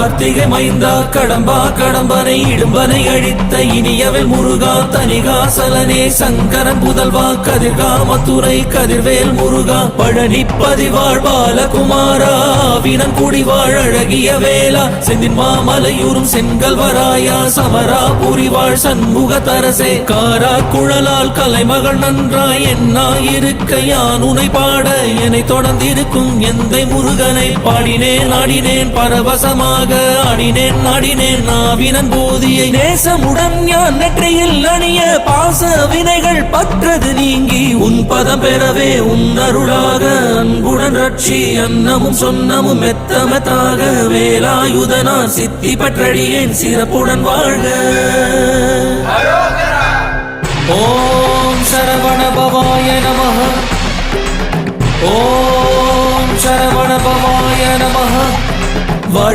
கார்த்திகை மைந்தா கடம்பா கடம்பனை இடும்பனை அழித்த இனியவள் முருகா தனிகாசலனே சங்கரன் புதல்வா கதிர்காமத்துறை கதிர்வேல் முருகா பழனி பதிவாழ் பாலகுமாரா வினன் குடிவாழ் அழகிய வேளா செந்தின் மாமலையூரும் செங்கல்வராயா சமரா புரிவாழ் சண்முக தரசே காரா குழலால் கலைமகள் நன்றாய் என்னாயிருக்க யான் உனை பாட என்னை தொடர்ந்திருக்கும் எந்தை முருகனை பாடினேன் ஆடினேன் பரவசமாக ஆடினேன் நாடினேன் நாவினன் போதியை நேசமுடன் யான் நெற்றியில் அணிய பாச வினைகள் பற்றது நீங்கி உன் பதம் பெறவே உன் அருளாக அன்புடன் ரட்சி அன்னமும் சொன்னமும் மெத்தமத்தாக வேலாயுதனா சித்தி பற்றடியேன் சிறப்புடன் வாழ்க. ஓம் சரவண பவாய நமः. ஓம் சரவண பவாய நமः.